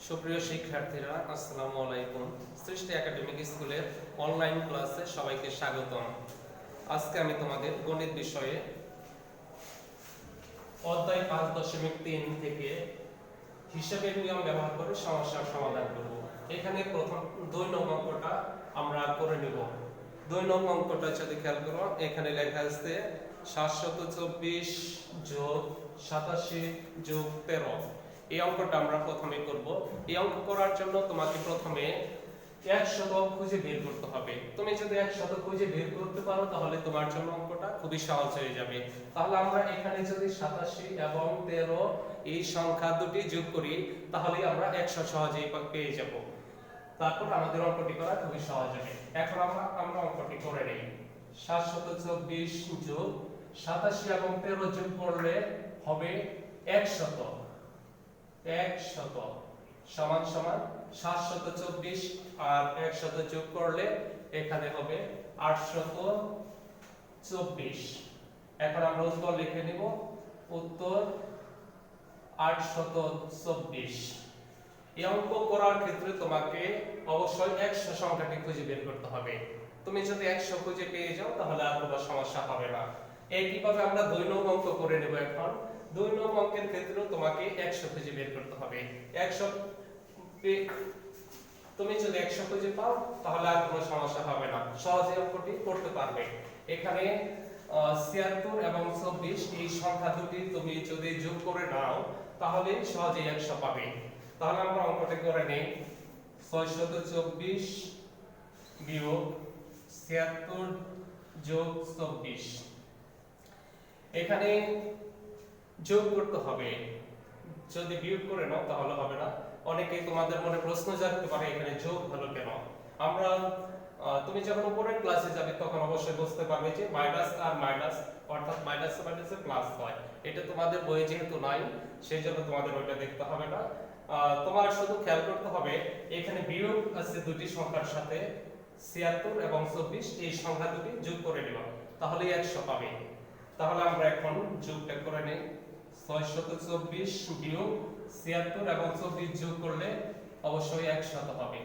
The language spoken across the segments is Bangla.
সুপ্রিয় শিক্ষার্থীরা, আসসালামু আলাইকুম। সৃষ্টি একাডেমিক স্কুলের অনলাইন ক্লাসে সবাইকে স্বাগতম। আজকে আমি তোমাদের গণিত বিষয়ে অধ্যায় 5.3 থেকে হিসাবের নিয়ম ব্যবহার করে সমস্যার সমাধান করব। এখানে প্রথম 2 নং অঙ্কটা আমরা করে নিব। 2 নং অঙ্কটা যদি খেয়াল করো, এখানে লেখা আছে 724 যোগ 87 যোগ 13। এই অঙ্কটা আমরা প্রথমে করব। এই অঙ্ক করার জন্য তোমাকে প্রথমে 100 খুঁজে বের করতে হবে। তুমি যদি 100 খুঁজে বের করতে পারো তাহলে তোমার জন্য অঙ্কটা খুবই সহজ হয়ে যাবে। তাহলে আমরা এখানে যদি 87 এবং 13 এই সংখ্যা দুটি যোগ করি তাহলে আমরা 100 সহজেই পেয়ে যাব। তারপর আমাদের অঙ্কটি করা খুবই সহজ হবে। এখন আমরা অঙ্কটি করে নেই। 724 যোগ 87 এবং 13 যোগ করলে হবে 100 সমান সমান 724 আর 100 যোগ করলে এখানে হবে 824। এখন আমরা উত্তর লিখে নিব। উত্তর 824। এই অঙ্ক করার ক্ষেত্রে তোমাকে অবশ্যই 100 সংখ্যাটি খুঁজে বের করতে হবে। তুমি যদি 100 খুঁজে পেয়ে যাও তাহলে আর কোনো সমস্যা হবে না। একইভাবে আমরা 2 নং অঙ্ক করে নেব। এখন 2 নং অঙ্কের ক্ষেত্রেও তোমাকে 100 খুঁজে বের করতে হবে। 100 তুমি যদি 100 খুঁজে পাও তাহলে আর কোনো সমস্যা হবে না, সহজে অঙ্কটি করতে পারবে। এখানে 76 এবং 24 এই সংখ্যা দুটি তুমি যদি যোগ করে নাও তাহলে সহজেই 100 পাবে। তাহলে আমরা অঙ্কটি করে নেই। 624 বিয়োগ 76 যোগ 24। এখানে যোগ করতে হবে, যদি বিয়োগ করে নাও তাহলে হবে না। অনেকেই তোমাদের মনে প্রশ্ন জাগতে পারে এখানে যোগ হলো কেন। আমরা তুমি যখন উপরের ক্লাসে যাবে তখন অবশ্যই বুঝতে পারবে যে মাইনাস আর মাইনাস অর্থাৎ মাইনাস মাইনাসে প্লাস হয়। এটা তোমাদের বইয়ে যেহেতু নাই সেই জন্য তোমাদের ওইটা দেখতে হবে না। তোমার শুধু খেয়াল করতে হবে এখানে বিয়োগ আছে দুটি সংখ্যার সাথে 76 এবং 24 এই সংখ্যা দুটি যোগ করে নিবা তাহলে 100 পাবে। তাহলে আমরা এখন যোগটা করে নেই। 624 বিয়োগ 76 এবং 24 যোগ করলে অবশ্যই 100 হবে।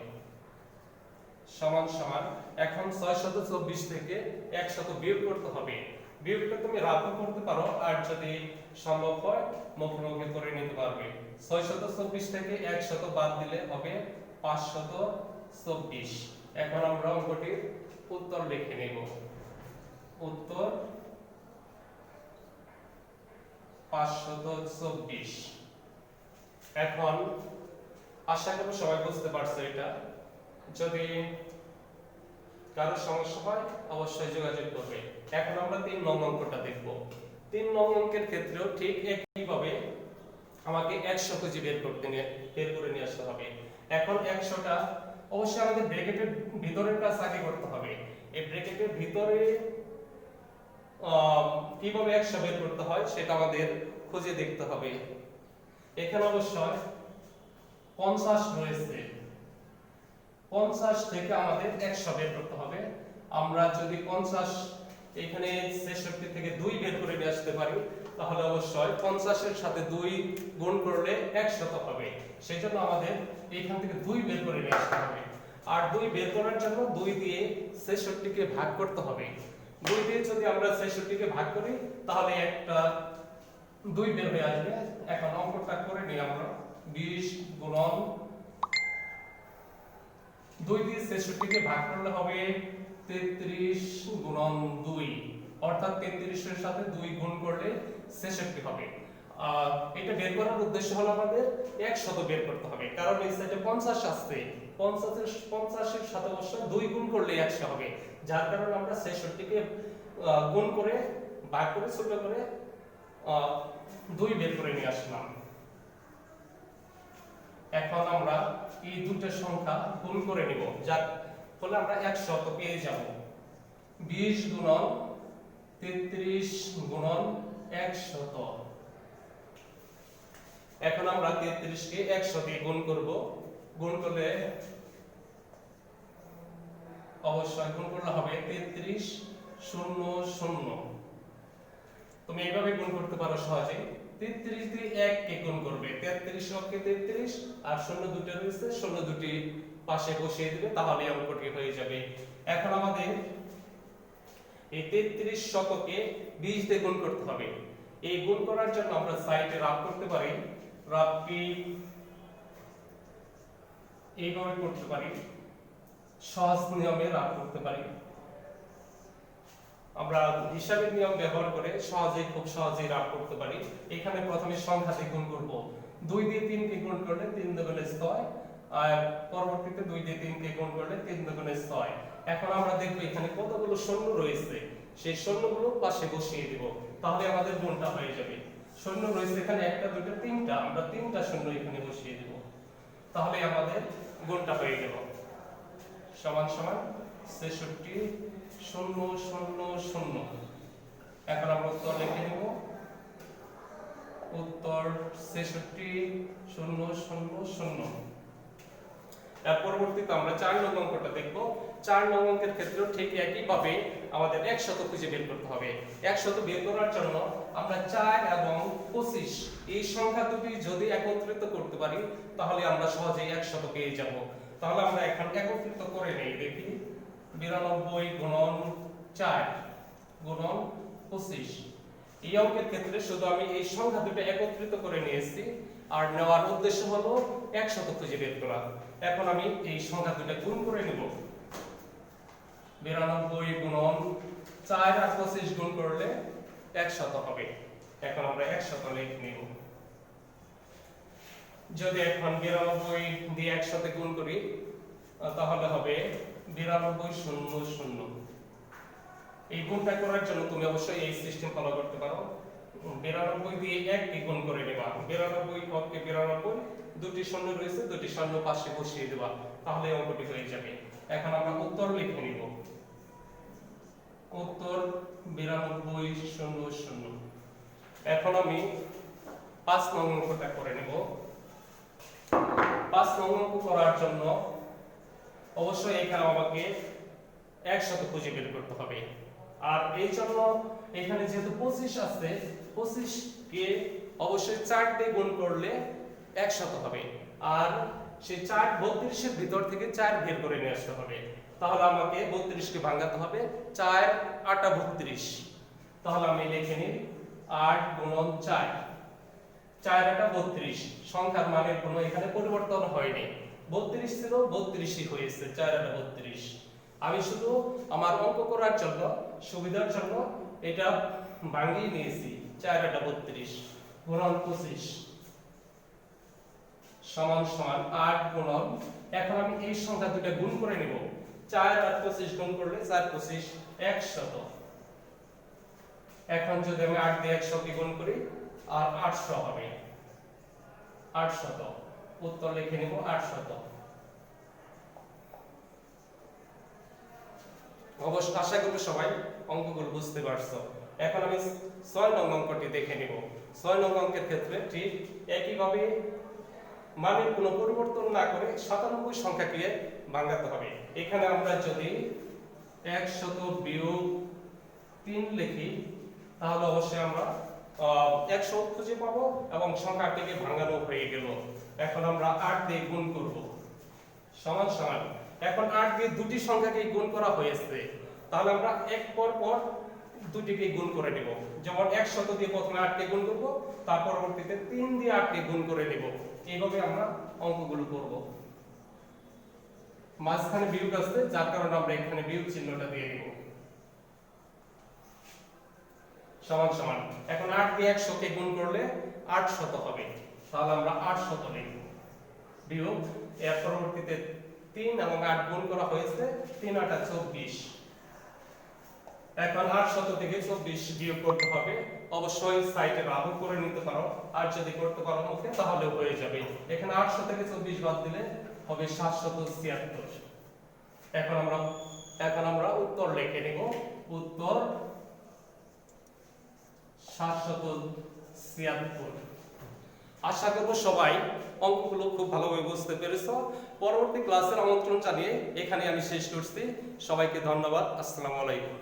সমান সমান এখন 624 থেকে 100 বিয়োগ করতে হবে। বিয়োগটা তুমি রাতও করতে পারো আর যদি সম্ভব হয় মুখে মুখে করে নিতে পারবে। 624 থেকে 100 বাদ দিলে হবে 524। এখন আমরা অঙ্কটির উত্তর লিখে নেব। উত্তর 524। এখন আশা করি সবাই বুঝতে পারছো এটা। যদি কারো সমস্যা হয় অবশ্যই যোগাযোগ করবে। এখন আমরা 3 নং অঙ্কটা দেখব। 3 নং অঙ্কের ক্ষেত্রেও ঠিক একইভাবে আমাকে 100 খুঁজে বের করে নিয়ে আসতে হবে। এখন 100টা অবশ্যই আমাদের ব্র্যাকেটের ভিতরের কাজ আগে করতে হবে। এই ব্র্যাকেটের ভিতরে কিভাবে 100 বের করতে হয় সেটা আমাদের খুঁজে দেখতে হবে। এখানে অবশ্যই 50 রয়েছে, 50 থেকে আমাদের 100 বের করতে হবে। আমরা যদি 50 এখানে 66 থেকে 2 বের করে নিয়ে আসতে পারি তাহলে অবশ্যই 50 এর সাথে 2 গুণ করলে 100 হবে। সেজন্য আমাদের এখান থেকে 2 বের করে নিয়ে আসতে হবে। আর 2 বের করার জন্য 2 দিয়ে 66 কে ভাগ করতে হবে। 2 দিয়ে যদি আমরা 66 কে ভাগ করি তাহলে একটা 2 বের হয়ে আসবে। এখন অঙ্কটা করে নিই আমরা। 20 গুণন 2 দিয়ে 66 কে ভাগ করলে হবে 33 গুণন 2, অর্থাৎ 33 এর সাথে 2 গুণ করলে 66 হবে। এটা বের করার উদ্দেশ্য হলো আমাদের 100 বের করতে হবে, কারণ এই সাইডে 50 আসছে। 50 এর সাথে অবশ্যই 2 গুণ করলে 100 হবে, যার কারণে আমরা 66 কে গুণ করে ভাগ করে ছোট করে 2 বের করে নিয়ে আসলাম। এখন আমরা এই দুটো সংখ্যা গুণ করে নিব, যার ফলে আমরা 100 পেয়ে যাব। 20 গুণন 33 গুণন 100। এখন আমরা 33 কে 100 দিয়ে গুণ করব। গুণ করলে অবশ্যই গুণ করলে হবে 33 0 0। তুমি এইভাবে গুণ করতে পারো সহজে। 33 দিয়ে 1 কে গুণ করবে, 33 লক্ষে 33 আর শূন্য দুটো রয়েছে, শূন্য দুটি পাশে বসিয়ে দিবে, তাহলে অঙ্কটি হয়ে যাবে। এখন আমাদের এই 33 শতকে 20 দিয়ে গুণ করতে হবে। এই গুণ করার জন্য আমরা সাইডে রাফ করতে পারি, রাফটি এইভাবে করতে পারি, সহজ নিয়মে রাফ করতে পারি। আমরা হিসাবের নিয়ম ব্যবহার করে খুব সহজেই রাফ করতে পারি। এখানে প্রথমে সংখ্যা দিয়ে গুণ করব, 2 দিয়ে 3 কে গুণ করলে 3 দুগুণে 6, আর পরবর্তীতে 2 দিয়ে 3 কে গুণ করলে 3 দুগুণে 6। এখন আমরা দেখব এখানে কতগুলো শূন্য রয়েছে, সেই শূন্যগুলো পাশে বসিয়ে দিব, তাহলে আমাদের গুণটা হয়ে যাবে। শূন্য রয়েছে এখানে একটা, দুটো, তিনটা, আমরা তিনটা শূন্য এখানে বসিয়ে দিব, তাহলে আমাদের গুণটা হয়ে গেল। সমান সমান 66 0 0 0। এখন আমরা উত্তর লিখে নেব, উত্তর 66 0 0 0। এর পরবর্তীতে আমরা 4 নং অঙ্কটা দেখব। 4 নং অঙ্কের ক্ষেত্রেও ঠিক একই ভাবে আমাদের 100 খুঁজে বের করতে হবে। 100 বের করার জন্য আমরা 4 এবং 25 এই সংখ্যা দুটি যদি একত্রিত করতে পারি, তাহলে আমরা সহজেই 100 পেয়ে যাব। তাহলে আমরা এখন একত্রিত করে নেই, দেখি 92 গুণন 4 গুণন 25। এই অঙ্কের ক্ষেত্রে শুধু আমি এই সংখ্যা দুটো একত্রিত করে নিয়েছি, আর নেওয়ার উদ্দেশ্য হলো 100 খুঁজে বের করা। এখন আমি এই সংখ্যা দুটো গুণ করে নেব, 92 গুণন 4 আর 25 গুণ করলে 100 হবে। এখন আমরা 100 লিখে নেব। যদি এখন 92 দিয়ে 100 গুণ করি, তাহলে হবে 92 0 0। এই গুণটা করার জন্য তুমি অবশ্যই এই সিস্টেম ফলো করতে পারো। 92 দিয়ে 1 কে গুণ করে নেবা, 92 কে 92, দুটি শূন্য রয়েছে, দুটি শূন্য পাশে বসিয়ে দেবা, তাহলে অঙ্কটি হয়ে যাবে। এখন আমরা উত্তর লিখে নিব, উত্তর 92 0 0। এখন আমি 5 নং অঙ্কটা করে নেব। 5 নং অঙ্ক করার জন্য অবশ্যই এখানে আমাকে 100 খুঁজে বের করতে হবে। আর এই জন্য এখানে যেহেতু 25 আছে, 25 কে অবশ্যই 4 দিয়ে গুণ করলে 100 হবে। আর সেই 4 32 এর ভিতর থেকে 4 বের করে নিয়ে আসতে হবে, তাহলে আমাকে 32 কে ভাঙাতে হবে, 4 8 32। তাহলে আমি লিখে নিই 8 গুণন 4, 4 8 32। সংখ্যার মানের কোনো এখানে পরিবর্তন হয়নি, 32 ছিল 32ই হয়েছে, 4 8 32। আমি শুধু আমার অঙ্ক করার জন্য সুবিধার জন্য এটা ভাঙিয়ে নিয়েছি, 4 8 32 গুণন 25 সমান সমান 8 গুণন। এখন আমি এই সংখ্যা দুটো গুণ করে নিব, 4 আর 25 গুণ করলে 4 25 100। এখন যদি আমি 8 দিয়ে 100 কে গুণ করি, আর 800 হবে, 800। উত্তর লিখে নিব 800। অবশ্যই আশা করি সবাই অঙ্কগুলো বুঝতে পারছো। এখন আমি 6 নং অঙ্কটি দেখে নিব। 6 নং অঙ্কের ক্ষেত্রে ঠিক একই ভাবে মানের কোনো পরিবর্তন না করে 97 সংখ্যাকে ভাঙাতে হবে। এখানে আমরা যদি 100 বিয়োগ 3 লিখি, তাহলে অবশ্যই আমরা 100 খুঁজে পাবো এবং সংখ্যাটিকে ভাঙানো হয়ে গেল। এখন আমরা 8 দিয়ে গুণ করব, সমান সমান। এখন 8 দিয়ে দুটি সংখ্যাকে গুণ করা হয়েছে, তাহলে আমরা এক পর পর দুটিকে গুণ করে নেব। যেমন 100 দিয়ে প্রথমে 8 কে গুণ করব, তার পরবর্তীতে 3 দিয়ে 8 কে গুণ করে নেব। এইভাবে আমরা অঙ্কগুলো করব। মাঝখানে বিয়োগ আছে, যার কারণে আমরা এখানে বিয়োগ চিহ্নটা দিয়ে দেব, সমান সমান। এখন 8 দিয়ে 100 কে গুণ করলে 800 হবে, তাহলে আমরা 800 লিখব। বিয়োগ এর পরবর্তীতে 3 এবং 8 গুণ করা হয়েছে, 3 8 24। এখন 800 থেকে 24 বিয়োগ করতে হবে। অবশ্যই সাইডে রাফ করে নিতে পারো, আর যদি করতে পারো মুখে তাহলে হয়ে যাবে। এখানে 800 থেকে 24 বাদ দিলে হবে 776। এখন আমরা উত্তর লিখে নেব, উত্তর 776। আশা করব সবাই অঙ্কগুলো খুব ভালোভাবে বুঝতে পেরেছো। পরবর্তী ক্লাসের আমন্ত্রণ জানিয়ে এখানে আমি শেষ করছি। সবাইকে ধন্যবাদ। আসসালামু আলাইকুম।